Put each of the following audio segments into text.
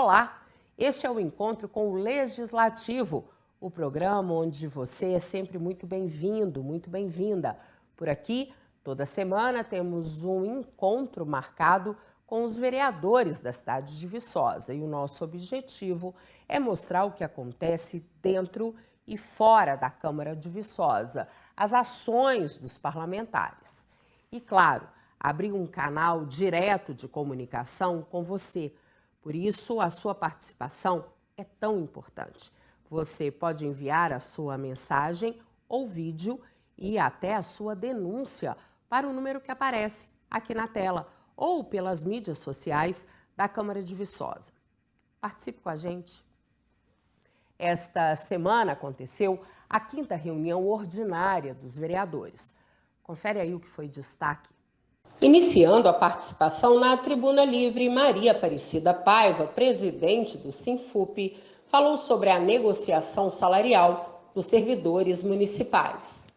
Olá, este é o Encontro com o Legislativo, o programa onde você é sempre muito bem-vindo, muito bem-vinda. Por aqui, toda semana temos um encontro marcado com os vereadores da cidade de Viçosa e o nosso objetivo é mostrar o que acontece dentro e fora da Câmara de Viçosa, as ações dos parlamentares. E, claro, abrir um canal direto de comunicação com você. Por isso, a sua participação é tão importante. Você pode enviar a sua mensagem ou vídeo e até a sua denúncia para o número que aparece aqui na tela ou pelas mídias sociais da Câmara de Viçosa. Participe com a gente. Esta semana aconteceu a 5ª reunião ordinária dos vereadores. Confere aí o que foi destaque. Iniciando a participação na Tribuna Livre, Maria Aparecida Paiva, presidente do Sinfup, falou sobre a negociação salarial dos servidores municipais.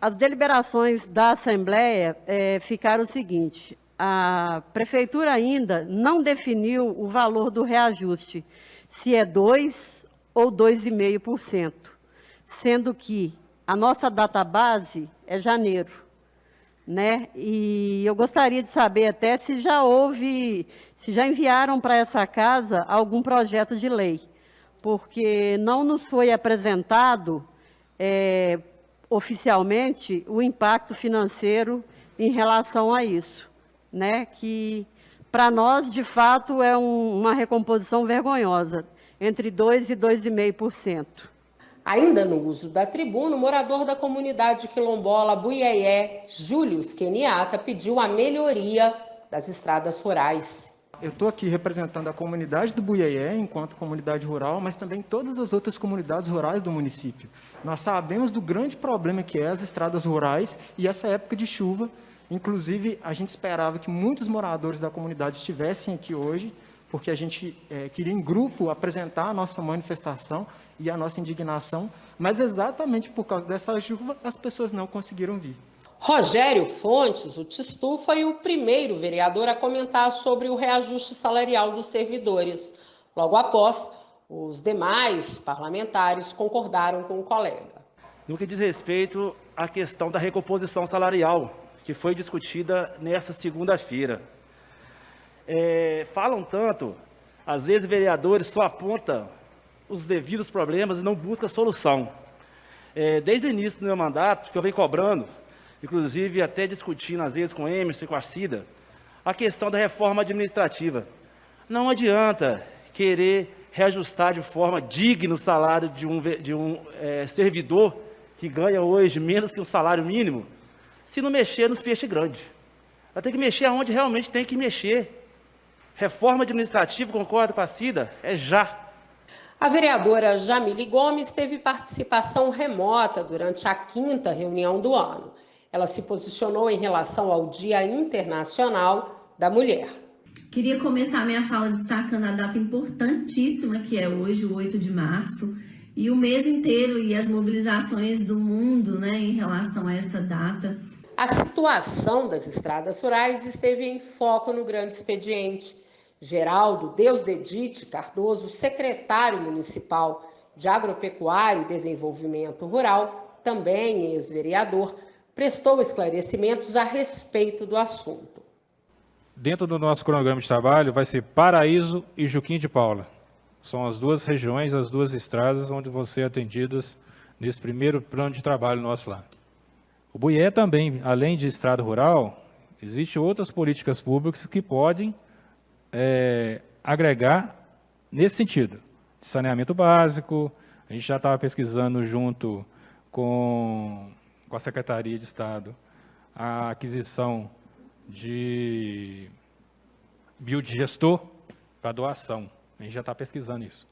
As deliberações da Assembleia ficaram o seguinte: a Prefeitura ainda não definiu o valor do reajuste, se é 2% ou 2,5%, sendo que a nossa database é janeiro. E eu gostaria de saber até se já enviaram para essa casa algum projeto de lei, porque não nos foi apresentado oficialmente o impacto financeiro em relação a isso, que para nós, de fato, é uma recomposição vergonhosa, entre 2% e 2,5%. Ainda no uso da tribuna, o morador da comunidade quilombola Buiaié, Júlio Keniata, pediu a melhoria das estradas rurais. Eu estou aqui representando a comunidade do Buiaié, enquanto comunidade rural, mas também todas as outras comunidades rurais do município. Nós sabemos do grande problema que é as estradas rurais e essa época de chuva. Inclusive, a gente esperava que muitos moradores da comunidade estivessem aqui hoje, porque a gente queria, em grupo, apresentar a nossa manifestação e a nossa indignação, mas exatamente por causa dessa chuva, as pessoas não conseguiram vir. Rogério Fontes, o Tistu, foi o primeiro vereador a comentar sobre o reajuste salarial dos servidores. Logo após, os demais parlamentares concordaram com o colega. No que diz respeito à questão da recomposição salarial, que foi discutida nesta segunda-feira. Falam tanto, às vezes vereadores só apontam os devidos problemas e não buscam solução. Desde o início do meu mandato, que eu venho cobrando, inclusive até discutindo às vezes com o Emerson e com a Cida, a questão da reforma administrativa. Não adianta querer reajustar de forma digna o salário de um servidor que ganha hoje menos que um salário mínimo, se não mexer nos peixes grandes. Vai ter que mexer onde realmente tem que mexer. Reforma administrativa, concordo com a Cida, é já. A vereadora Jamile Gomes teve participação remota durante a 5ª reunião do ano. Ela se posicionou em relação ao Dia Internacional da Mulher. Queria começar minha fala destacando a data importantíssima que é hoje, o 8 de março, e o mês inteiro e as mobilizações do mundo em relação a essa data. A situação das estradas rurais esteve em foco no grande expediente. Geraldo Deusdedite Cardoso, secretário municipal de Agropecuária e Desenvolvimento Rural, também ex-vereador, prestou esclarecimentos a respeito do assunto. Dentro do nosso cronograma de trabalho vai ser Paraíso e Juquim de Paula. São as duas regiões, as duas estradas onde vão ser atendidas nesse primeiro plano de trabalho nosso lá. O Buiaié também, além de estrada rural, existem outras políticas públicas que podem agregar nesse sentido. De saneamento básico, a gente já estava pesquisando junto com a Secretaria de Estado a aquisição de biodigestor para doação. A gente já está pesquisando isso.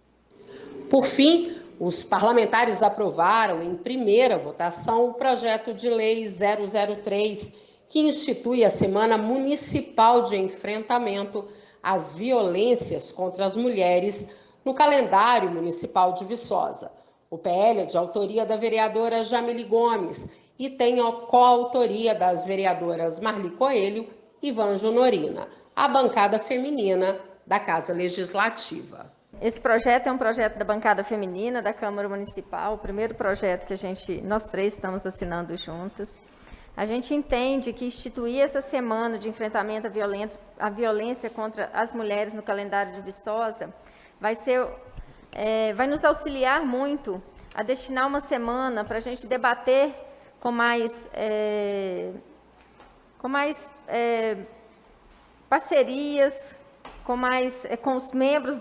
Por fim, os parlamentares aprovaram em primeira votação o projeto de lei 003, que institui a Semana Municipal de Enfrentamento às Violências contra as Mulheres no calendário municipal de Viçosa. O PL é de autoria da vereadora Jamile Gomes e tem a coautoria das vereadoras Marli Coelho e Vanjo Norina. A bancada feminina da Casa Legislativa. Esse projeto é um projeto da bancada feminina da Câmara Municipal, o primeiro projeto que nós três estamos assinando juntas. A gente entende que instituir essa semana de enfrentamento à violência contra as mulheres no calendário de Viçosa vai nos auxiliar muito a destinar uma semana para a gente debater com mais parcerias, com os membros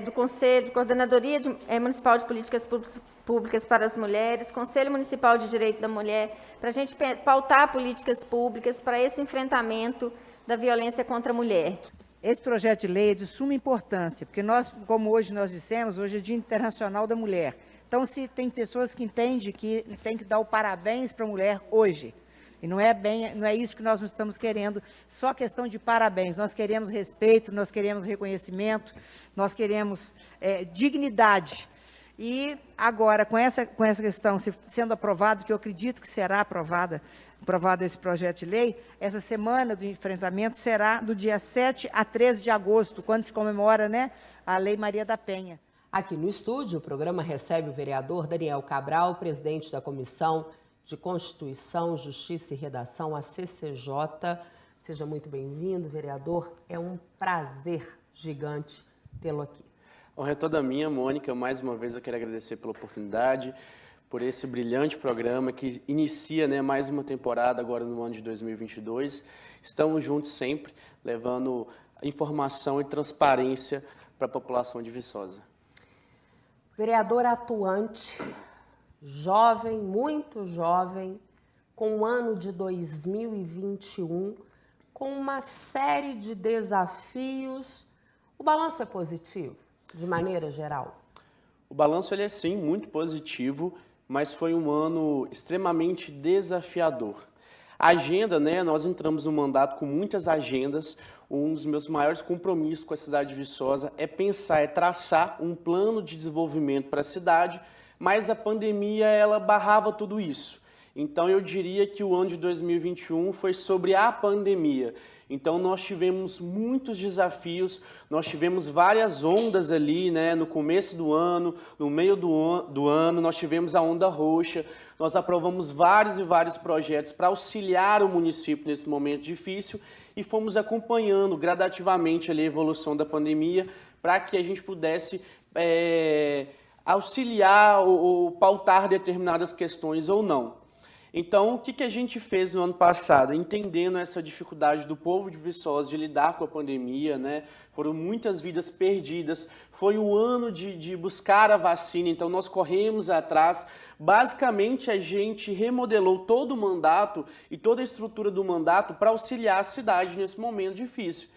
do Conselho de Coordenadoria Municipal de Políticas Públicas para as Mulheres, Conselho Municipal de Direito da Mulher, para a gente pautar políticas públicas para esse enfrentamento da violência contra a mulher. Esse projeto de lei é de suma importância, porque como hoje nós dissemos, hoje é Dia Internacional da Mulher. Então, se tem pessoas que entendem que tem que dar o parabéns para a mulher hoje, e não é isso que nós não estamos querendo, só questão de parabéns. Nós queremos respeito, nós queremos reconhecimento, nós queremos dignidade. E agora, com essa questão sendo aprovado, que eu acredito que será aprovado esse projeto de lei, essa semana do enfrentamento será do dia 7 a 13 de agosto, quando se comemora, né, a Lei Maria da Penha. Aqui no estúdio, o programa recebe o vereador Daniel Cabral, presidente da Comissão de Constituição, Justiça e Redação, a CCJ. Seja muito bem-vindo, vereador. É um prazer gigante tê-lo aqui. Honra é toda minha, Mônica. Mais uma vez eu quero agradecer pela oportunidade, por esse brilhante programa que inicia, né, mais uma temporada agora no ano de 2022. Estamos juntos sempre, levando informação e transparência para a população de Viçosa. Vereador atuante, jovem, muito jovem, com o ano de 2021, com uma série de desafios. O balanço é positivo, de maneira geral? O balanço ele é sim muito positivo, mas foi um ano extremamente desafiador. A agenda, né, nós entramos no mandato com muitas agendas. Um dos meus maiores compromissos com a cidade de Viçosa é traçar um plano de desenvolvimento para a cidade, mas a pandemia ela barrava tudo isso. Então eu diria que o ano de 2021 foi sobre a pandemia. Então nós tivemos muitos desafios, nós tivemos várias ondas ali, né, no começo do ano, no meio do ano, nós tivemos a onda roxa, nós aprovamos vários projetos para auxiliar o município nesse momento difícil e fomos acompanhando gradativamente ali a evolução da pandemia para que a gente pudesse auxiliar ou pautar determinadas questões ou não. Então, o que a gente fez no ano passado? Entendendo essa dificuldade do povo de Viçosa de lidar com a pandemia, né? Foram muitas vidas perdidas, foi o ano de buscar a vacina, então nós corremos atrás. Basicamente, a gente remodelou todo o mandato e toda a estrutura do mandato para auxiliar a cidade nesse momento difícil.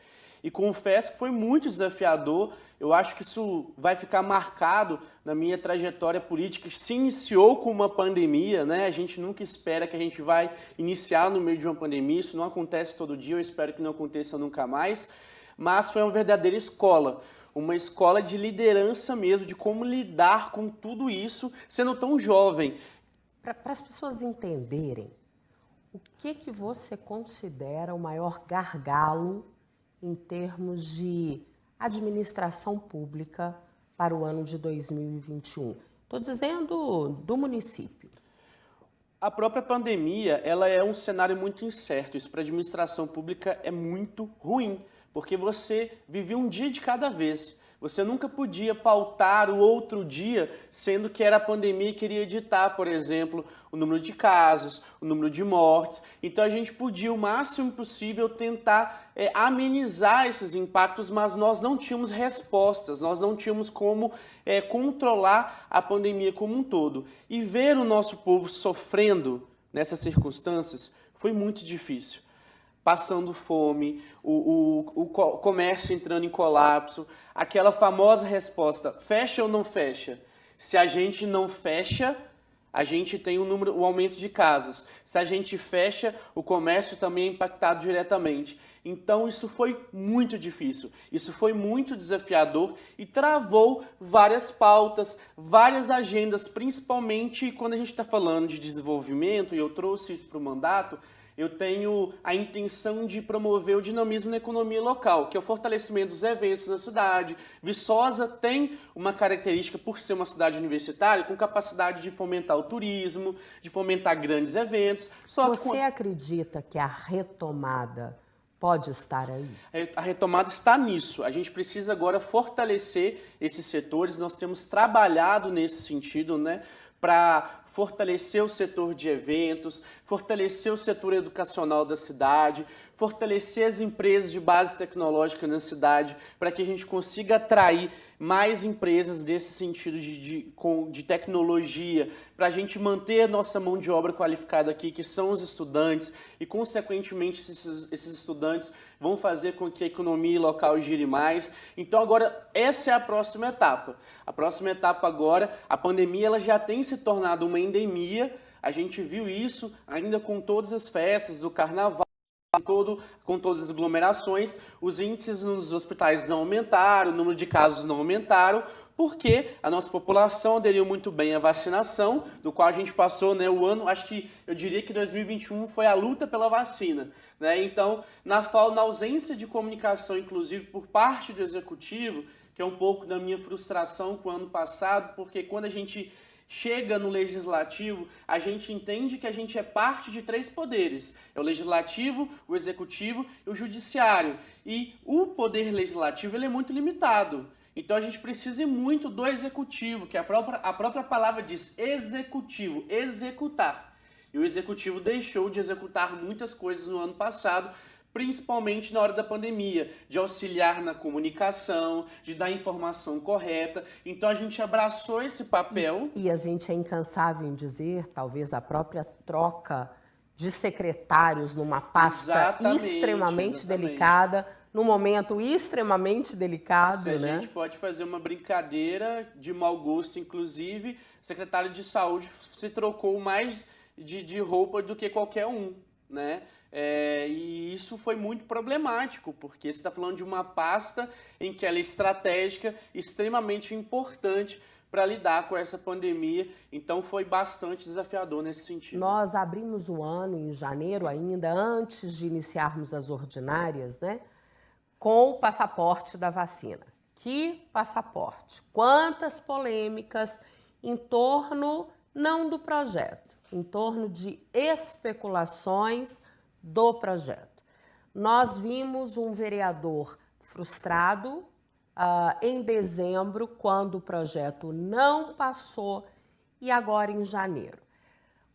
E confesso que foi muito desafiador. Eu acho que isso vai ficar marcado na minha trajetória política, que se iniciou com uma pandemia, né? A gente nunca espera que a gente vai iniciar no meio de uma pandemia, isso não acontece todo dia, eu espero que não aconteça nunca mais, mas foi uma verdadeira escola, uma escola de liderança mesmo, de como lidar com tudo isso sendo tão jovem. Para as pessoas entenderem, o que você considera o maior gargalo em termos de administração pública para o ano de 2021? Estou dizendo do município. A própria pandemia, ela é um cenário muito incerto. Isso para a administração pública é muito ruim, porque você vive um dia de cada vez. Você nunca podia pautar o outro dia, sendo que era a pandemia que iria ditar, por exemplo, o número de casos, o número de mortes. Então a gente podia, o máximo possível, tentar amenizar esses impactos, mas nós não tínhamos respostas, nós não tínhamos como controlar a pandemia como um todo. E ver o nosso povo sofrendo nessas circunstâncias foi muito difícil. Passando fome, o comércio entrando em colapso, aquela famosa resposta, fecha ou não fecha? Se a gente não fecha, a gente tem o aumento de casos. Se a gente fecha, o comércio também é impactado diretamente. Então isso foi muito difícil, isso foi muito desafiador e travou várias pautas, várias agendas, principalmente quando a gente está falando de desenvolvimento, e eu trouxe isso para o mandato. eu tenho a intenção de promover o dinamismo na economia local, que é o fortalecimento dos eventos na cidade. Viçosa tem uma característica, por ser uma cidade universitária, com capacidade de fomentar o turismo, de fomentar grandes eventos. Você acredita que a retomada pode estar aí? A retomada está nisso. A gente precisa agora fortalecer esses setores. Nós temos trabalhado nesse sentido, né, para fortalecer o setor de eventos, fortalecer o setor educacional da cidade, fortalecer as empresas de base tecnológica na cidade, para que a gente consiga atrair mais empresas desse sentido de tecnologia, para a gente manter a nossa mão de obra qualificada aqui, que são os estudantes, e consequentemente esses estudantes vão fazer com que a economia local gire mais. Então agora essa é a próxima etapa. A próxima etapa agora, a pandemia ela já tem se tornado uma endemia, a gente viu isso ainda com todas as festas do carnaval, com todas as aglomerações, os índices nos hospitais não aumentaram, o número de casos não aumentaram, porque a nossa população aderiu muito bem à vacinação, do qual a gente passou, né, o ano, acho que eu diria que 2021 foi a luta pela vacina, né? Então, na ausência de comunicação, inclusive por parte do executivo, que é um pouco da minha frustração com o ano passado, porque quando a gente chega no legislativo, a gente entende que a gente é parte de 3 poderes. É o legislativo, o executivo e o judiciário. E o poder legislativo ele é muito limitado. Então a gente precisa muito do executivo, que a própria palavra diz executivo, executar. E o executivo deixou de executar muitas coisas no ano passado, principalmente na hora da pandemia, de auxiliar na comunicação, de dar informação correta. Então a gente abraçou esse papel. E a gente é incansável em dizer, talvez a própria troca de secretários numa pasta extremamente delicada, num momento extremamente delicado, Se a gente pode fazer uma brincadeira de mau gosto, inclusive, o secretário de saúde se trocou mais de roupa do que qualquer um, né? E isso foi muito problemático, porque você está falando de uma pasta em que ela é estratégica, extremamente importante para lidar com essa pandemia, então foi bastante desafiador nesse sentido. Nós abrimos o ano em janeiro ainda, antes de iniciarmos as ordinárias, né, com o passaporte da vacina. Que passaporte? Quantas polêmicas em torno, não do projeto, em torno de especulações do projeto. Nós vimos um vereador frustrado em dezembro, quando o projeto não passou, e agora em janeiro.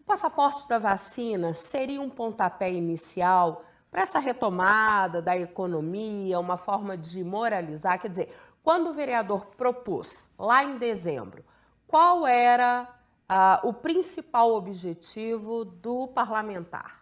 O passaporte da vacina seria um pontapé inicial para essa retomada da economia, uma forma de moralizar? Quer dizer, quando o vereador propôs, lá em dezembro, qual era o principal objetivo do parlamentar?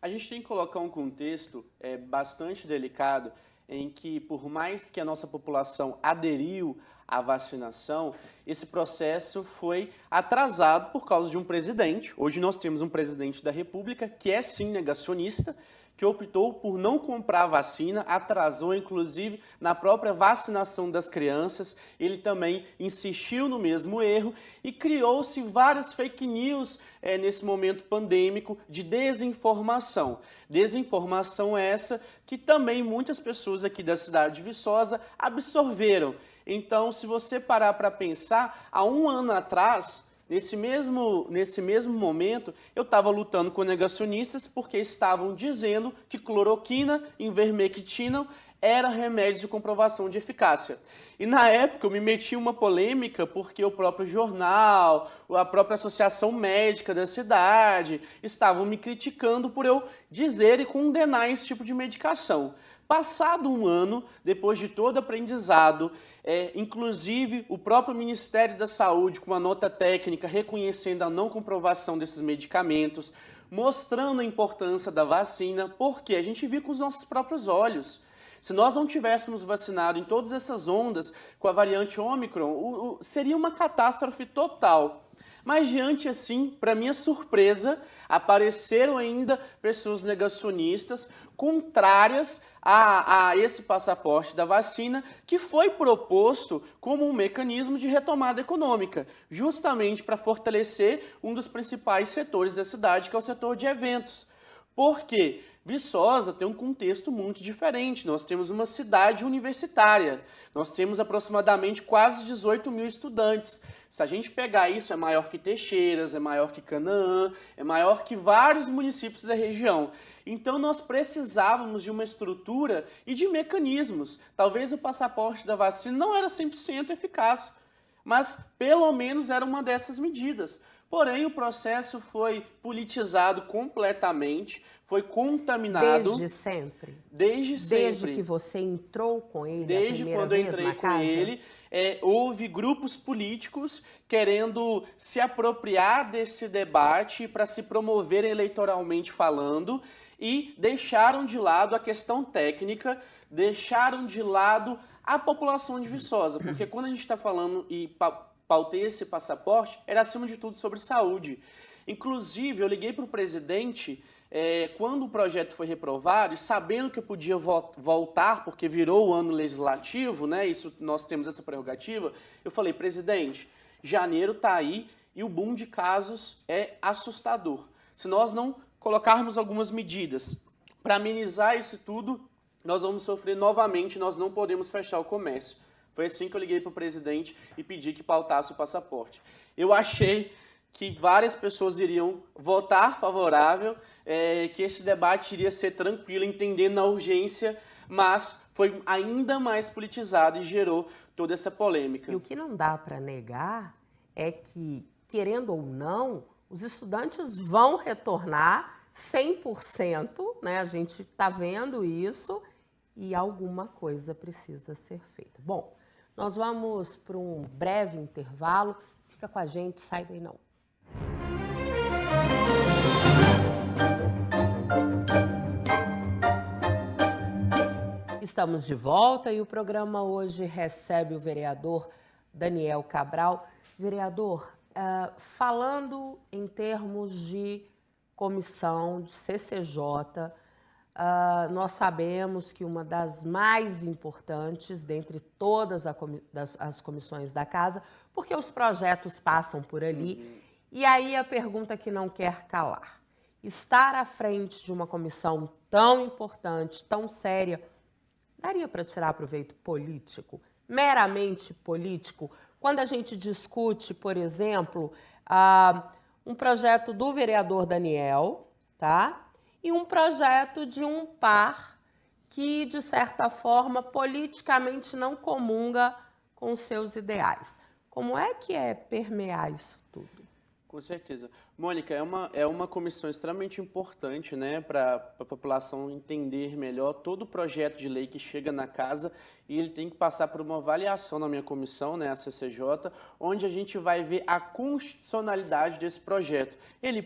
A gente tem que colocar um contexto bastante delicado em que, por mais que a nossa população aderiu à vacinação, esse processo foi atrasado por causa de um presidente. Hoje nós temos um presidente da República que é sim negacionista, que optou por não comprar a vacina, atrasou inclusive na própria vacinação das crianças. Ele também insistiu no mesmo erro e criou-se várias fake news nesse momento pandêmico de desinformação. Desinformação essa que também muitas pessoas aqui da cidade de Viçosa absorveram. Então, se você parar para pensar, há um ano atrás, nesse mesmo momento, eu estava lutando com negacionistas porque estavam dizendo que cloroquina e ivermectina era remédio de comprovação de eficácia. E na época eu me meti em uma polêmica porque o próprio jornal, a própria associação médica da cidade estavam me criticando por eu dizer e condenar esse tipo de medicação. Passado um ano, depois de todo aprendizado, inclusive o próprio Ministério da Saúde, com uma nota técnica reconhecendo a não comprovação desses medicamentos, mostrando a importância da vacina, porque a gente viu com os nossos próprios olhos. Se nós não tivéssemos vacinado em todas essas ondas com a variante Ômicron, seria uma catástrofe total. Mas diante assim, para minha surpresa, apareceram ainda pessoas negacionistas, contrárias a esse passaporte da vacina, que foi proposto como um mecanismo de retomada econômica, justamente para fortalecer um dos principais setores da cidade, que é o setor de eventos. Por quê? Viçosa tem um contexto muito diferente. Nós temos uma cidade universitária. Nós temos aproximadamente quase 18 mil estudantes. Se a gente pegar isso, é maior que Teixeiras, é maior que Canaã, é maior que vários municípios da região. Então, nós precisávamos de uma estrutura e de mecanismos. Talvez o passaporte da vacina não era 100% eficaz, mas pelo menos era uma dessas medidas. Porém, o processo foi politizado completamente, foi contaminado. Desde sempre? Desde sempre. Desde que você entrou com ele Desde a primeira quando eu vez entrei na com casa? ele, houve grupos políticos querendo se apropriar desse debate para se promover eleitoralmente falando e deixaram de lado a questão técnica, deixaram de lado a população de Viçosa, porque quando a gente está falando e pautei esse passaporte, era acima de tudo sobre saúde. Inclusive, eu liguei para o presidente quando o projeto foi reprovado e sabendo que eu podia voltar, porque virou o ano legislativo, né? Isso, nós temos essa prerrogativa, eu falei, presidente, janeiro está aí e o boom de casos é assustador. Se nós não colocarmos algumas medidas para amenizar isso tudo, nós vamos sofrer novamente, nós não podemos fechar o comércio. Foi assim que eu liguei para o presidente e pedi que pautasse o passaporte. Eu achei que várias pessoas iriam votar favorável, que esse debate iria ser tranquilo, entendendo a urgência, mas foi ainda mais politizado e gerou toda essa polêmica. E o que não dá para negar é que, querendo ou não, os estudantes vão retornar 100%, né? A gente está vendo isso e alguma coisa precisa ser feita. Bom, nós vamos para um breve intervalo. Fica com a gente, sai daí não. Estamos de volta e o programa hoje recebe o vereador Daniel Cabral. Vereador, falando em termos de comissão, de CCJ, nós sabemos que uma das mais importantes dentre todas as comissões da casa, porque os projetos passam por ali, e aí a pergunta que não quer calar. Estar à frente de uma comissão tão importante, tão séria, daria para tirar proveito político, meramente político, quando a gente discute, por exemplo, um projeto do vereador Daniel, tá? E um projeto de um par que, de certa forma, politicamente não comunga com os seus ideais. Como é que é permear isso tudo? Com certeza. Mônica, é uma comissão extremamente importante, né, para a população entender melhor todo o projeto de lei que chega na casa e ele tem que passar por uma avaliação na minha comissão, né, a CCJ, onde a gente vai ver a constitucionalidade desse projeto. Ele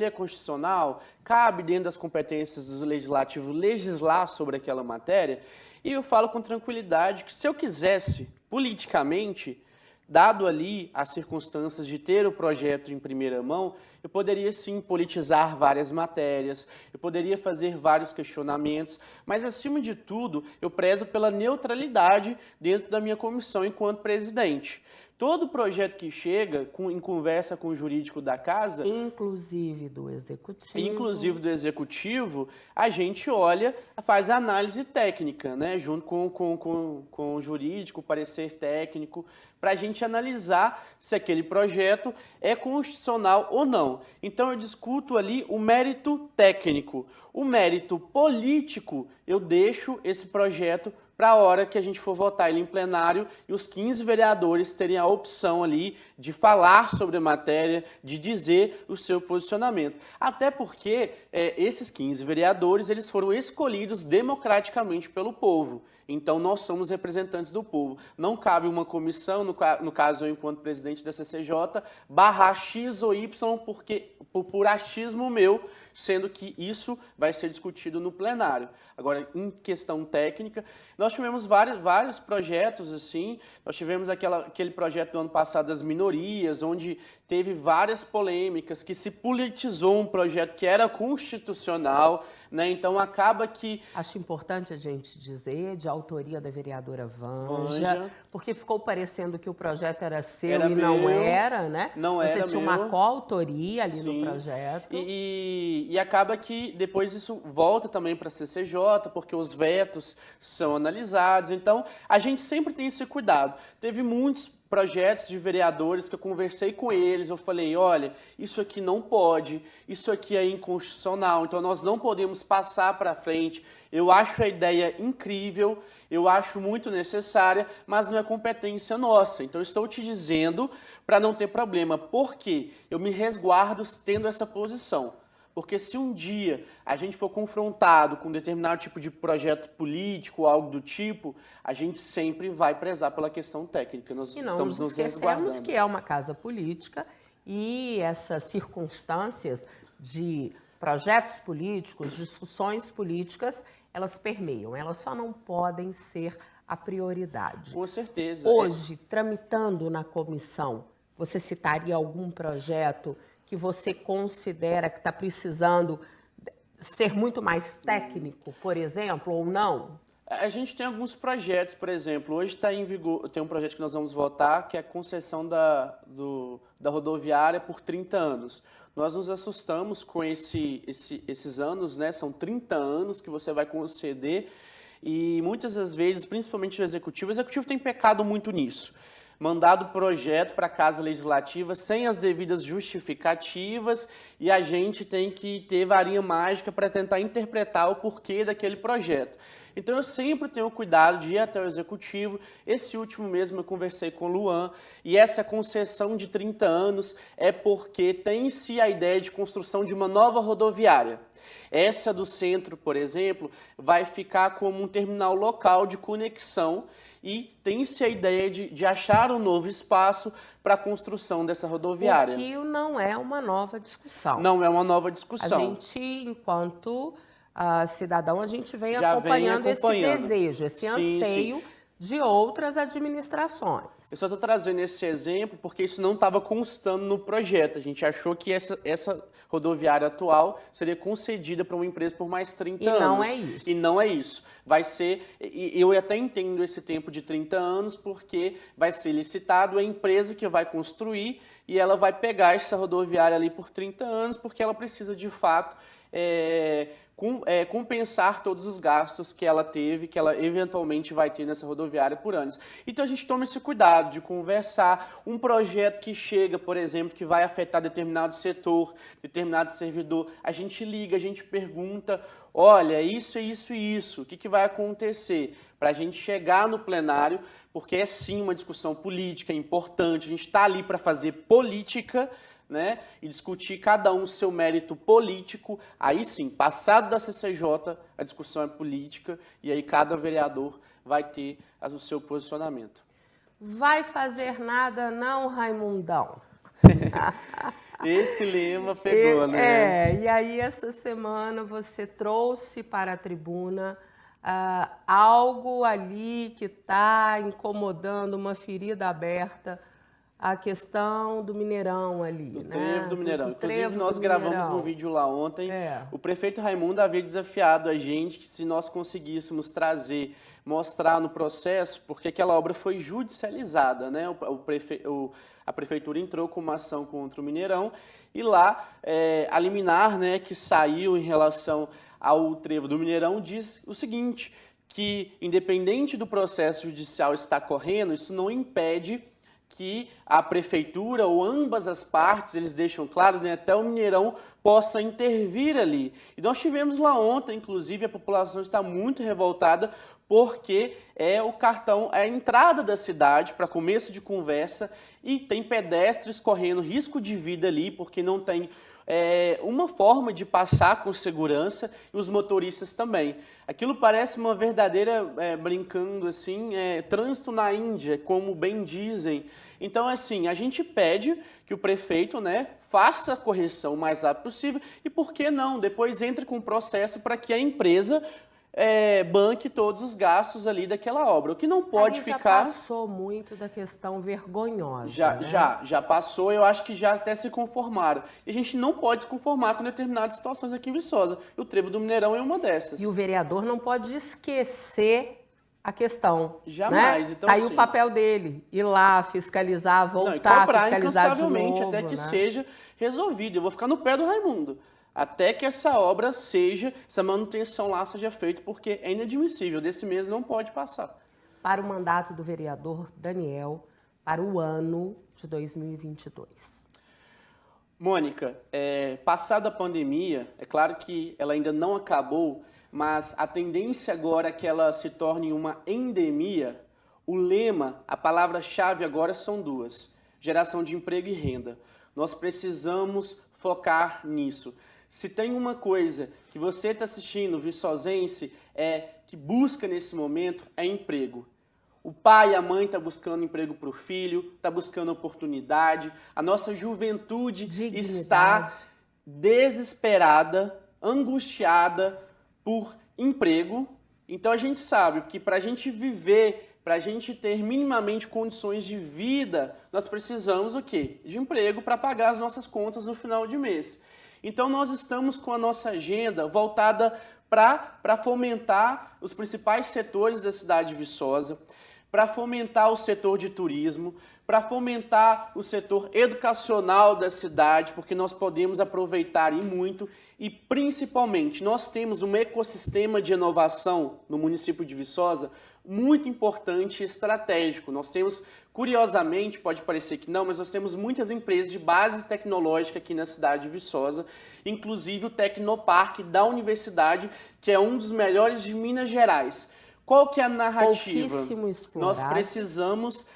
é constitucional, cabe dentro das competências do legislativo legislar sobre aquela matéria, e eu falo com tranquilidade que se eu quisesse, politicamente, dado ali as circunstâncias de ter o projeto em primeira mão, eu poderia sim politizar várias matérias, eu poderia fazer vários questionamentos, mas acima de tudo eu prezo pela neutralidade dentro da minha comissão enquanto presidente. Todo projeto que chega em conversa com o jurídico da casa... Inclusive do executivo, a gente olha, faz a análise técnica, né, junto com o jurídico, o parecer técnico, para a gente analisar se aquele projeto é constitucional ou não. Então, eu discuto ali o mérito técnico. O mérito político, eu deixo esse projeto para a hora que a gente for votar ele em plenário e os 15 vereadores terem a opção ali de falar sobre a matéria, de dizer o seu posicionamento. Até porque esses 15 vereadores eles foram escolhidos democraticamente pelo povo. Então, nós somos representantes do povo. Não cabe uma comissão, no caso eu, enquanto presidente da CCJ, barrar X ou Y por achismo meu, sendo que isso vai ser discutido no plenário. Agora, em questão técnica, nós tivemos vários projetos assim, nós tivemos aquele projeto do ano passado das minorias, onde teve várias polêmicas, que se politizou um projeto que era constitucional, né? Então acaba que... Acho importante a gente dizer, de autoria da vereadora Vanja, porque ficou parecendo que o projeto era seu e não era, né? Não Você era tinha meu. uma coautoria ali Sim. no projeto. E E acaba que depois isso volta também para a CCJ, porque os vetos são analisados. Então, a gente sempre tem esse cuidado. Teve muitos projetos de vereadores que eu conversei com eles, eu falei, olha, isso aqui não pode, isso aqui é inconstitucional, então nós não podemos passar para frente. Eu acho a ideia incrível, eu acho muito necessária, mas não é competência nossa. Então, estou te dizendo para não ter problema. Por quê? Eu me resguardo tendo essa posição. Porque se um dia a gente for confrontado com determinado tipo de projeto político, algo do tipo, a gente sempre vai prezar pela questão técnica. Nós estamos nos resguardando. Que é uma casa política e essas circunstâncias de projetos políticos, discussões políticas, elas permeiam, elas só não podem ser a prioridade. Com certeza. Hoje, tramitando na comissão, você citaria algum projeto que você considera que está precisando ser muito mais técnico, por exemplo, ou não? A gente tem alguns projetos, por exemplo, hoje está em vigor, tem um projeto que nós vamos votar, que é a concessão da rodoviária por 30 anos. Nós nos assustamos com esses anos, né? São 30 anos que você vai conceder e muitas das vezes, principalmente o executivo tem pecado muito nisso. Mandado projeto para a Casa Legislativa sem as devidas justificativas e a gente tem que ter varinha mágica para tentar interpretar o porquê daquele projeto. Então eu sempre tenho cuidado de ir até o Executivo. Esse último mesmo eu conversei com o Luan e essa concessão de 30 anos é porque tem-se a ideia de construção de uma nova rodoviária. Essa do centro, por exemplo, vai ficar como um terminal local de conexão e tem-se a ideia de achar um novo espaço para a construção dessa rodoviária. O que não é uma nova discussão. Não é uma nova discussão. A gente, enquanto cidadão, a gente vem acompanhando esse desejo, esse anseio de outras administrações. Eu só estou trazendo esse exemplo porque isso não estava constando no projeto. A gente achou que essa rodoviária atual seria concedida para uma empresa por mais 30 anos. E não é isso. E não é isso. Vai ser, eu até entendo esse tempo de 30 anos, porque vai ser licitado a empresa que vai construir e ela vai pegar essa rodoviária ali por 30 anos, porque ela precisa de fato compensar todos os gastos que ela teve, que ela eventualmente vai ter nessa rodoviária por anos. Então a gente toma esse cuidado de conversar. Um projeto que chega, por exemplo, que vai afetar determinado setor, determinado servidor, a gente liga, a gente pergunta, olha, isso, o que vai acontecer? Para a gente chegar no plenário, porque é sim uma discussão política importante, a gente está ali para fazer política, né, e discutir cada um o seu mérito político, aí sim, passado da CCJ, a discussão é política, e aí cada vereador vai ter o seu posicionamento. Vai fazer nada não, Raimundão? Esse lema pegou, né? E aí essa semana você trouxe para a tribuna algo ali que está incomodando, uma ferida aberta, a questão do Mineirão ali, do né? trevo do Mineirão. Inclusive, nós gravamos um vídeo lá ontem. O prefeito Raimundo havia desafiado a gente que se nós conseguíssemos mostrar no processo, porque aquela obra foi judicializada, né? A prefeitura entrou com uma ação contra o Mineirão e lá a liminar, né, que saiu em relação ao trevo do Mineirão diz o seguinte, que independente do processo judicial estar correndo, isso não impede que a prefeitura ou ambas as partes, eles deixam claro, né, até o Mineirão possa intervir ali. E nós tivemos lá ontem, inclusive, a população está muito revoltada porque é o cartão, é a entrada da cidade para começo de conversa e tem pedestres correndo risco de vida ali porque não tem uma forma de passar com segurança e os motoristas também. Aquilo parece uma verdadeira, brincando assim, trânsito na Índia, como bem dizem. Então, assim, a gente pede que o prefeito, né, faça a correção o mais rápido possível e, por que não, depois entre com o processo para que a empresa banque todos os gastos ali daquela obra. O que não pode ficar... Já passou muito da questão vergonhosa. Já passou, eu acho que já até se conformaram. E a gente não pode se conformar com determinadas situações aqui em Viçosa. E o trevo do Mineirão é uma dessas. E o vereador não pode esquecer a questão. Jamais. Né? Então, tá aí o papel dele, ir lá, fiscalizar, voltar a fiscalizar de novo. incansavelmente até que seja resolvido. Eu vou ficar no pé do Raimundo. até que essa obra essa manutenção lá seja feita, porque é inadmissível, desse mês não pode passar. Para o mandato do vereador Daniel, para o ano de 2022. Mônica, passada a pandemia, é claro que ela ainda não acabou, mas a tendência agora é que ela se torne uma endemia. O lema, a palavra-chave agora são duas: geração de emprego e renda. Nós precisamos focar nisso. Se tem uma coisa que você está assistindo, viçosense, que busca nesse momento, é emprego. O pai e a mãe estão buscando emprego para o filho, está buscando oportunidade. A nossa juventude está desesperada, angustiada por emprego. Então a gente sabe que para a gente viver, para a gente ter minimamente condições de vida, nós precisamos o quê? De emprego para pagar as nossas contas no final de mês. Então nós estamos com a nossa agenda voltada para fomentar os principais setores da cidade de Viçosa, para fomentar o setor de turismo, para fomentar o setor educacional da cidade, porque nós podemos aproveitar e muito, e principalmente nós temos um ecossistema de inovação no município de Viçosa muito importante e estratégico. Nós temos, curiosamente, pode parecer que não, mas nós temos muitas empresas de base tecnológica aqui na cidade de Viçosa, inclusive o Tecnoparque da Universidade, que é um dos melhores de Minas Gerais. Qual que é a narrativa? Pouquíssimo explorado. Nós precisamos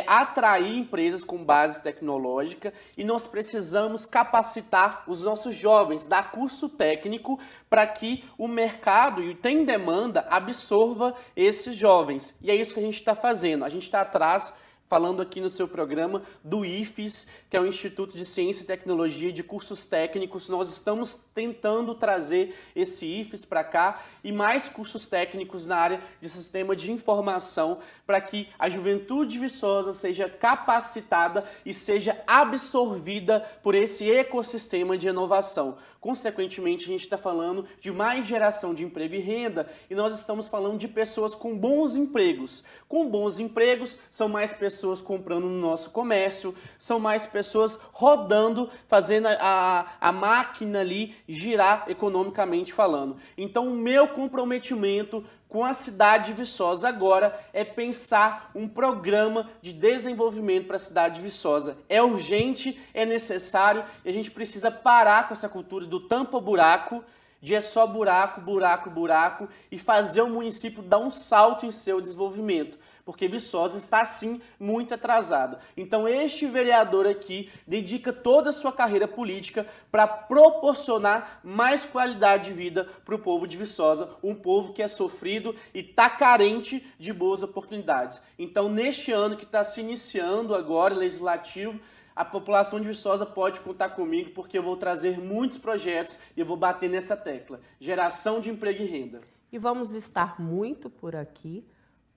atrair empresas com base tecnológica e nós precisamos capacitar os nossos jovens, dar curso técnico para que o mercado, e tem demanda, absorva esses jovens. E é isso que a gente está fazendo. A gente está atrás, falando aqui no seu programa, do IFES, que é o Instituto de Ciência e Tecnologia de Cursos Técnicos. Nós estamos tentando trazer esse IFES para cá e mais cursos técnicos na área de sistema de informação para que a juventude viçosa seja capacitada e seja absorvida por esse ecossistema de inovação. Consequentemente, a gente está falando de mais geração de emprego e renda e nós estamos falando de pessoas com bons empregos. Com bons empregos, são mais pessoas comprando no nosso comércio, são mais pessoas rodando, fazendo a máquina ali girar economicamente falando. Então, o meu comprometimento com a cidade de Viçosa agora é pensar um programa de desenvolvimento para a cidade de Viçosa. É urgente, é necessário e a gente precisa parar com essa cultura do tampa-buraco, de é só buraco, buraco, buraco e fazer o município dar um salto em seu desenvolvimento. Porque Viçosa está, sim, muito atrasada. Então, este vereador aqui dedica toda a sua carreira política para proporcionar mais qualidade de vida para o povo de Viçosa, um povo que é sofrido e está carente de boas oportunidades. Então, neste ano que está se iniciando agora, legislativo, a população de Viçosa pode contar comigo, porque eu vou trazer muitos projetos e eu vou bater nessa tecla. Geração de emprego e renda. E vamos estar muito por aqui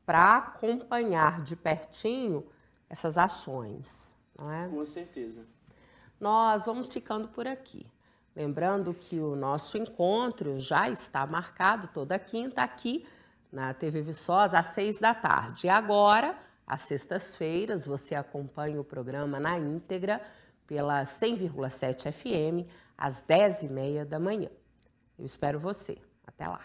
para acompanhar de pertinho essas ações, não é? Com certeza. Nós vamos ficando por aqui. Lembrando que o nosso encontro já está marcado toda quinta aqui na TV Viçosa às 18h. E agora, às sextas-feiras, você acompanha o programa na íntegra pela 100,7 FM às 10h30 da manhã. Eu espero você. Até lá.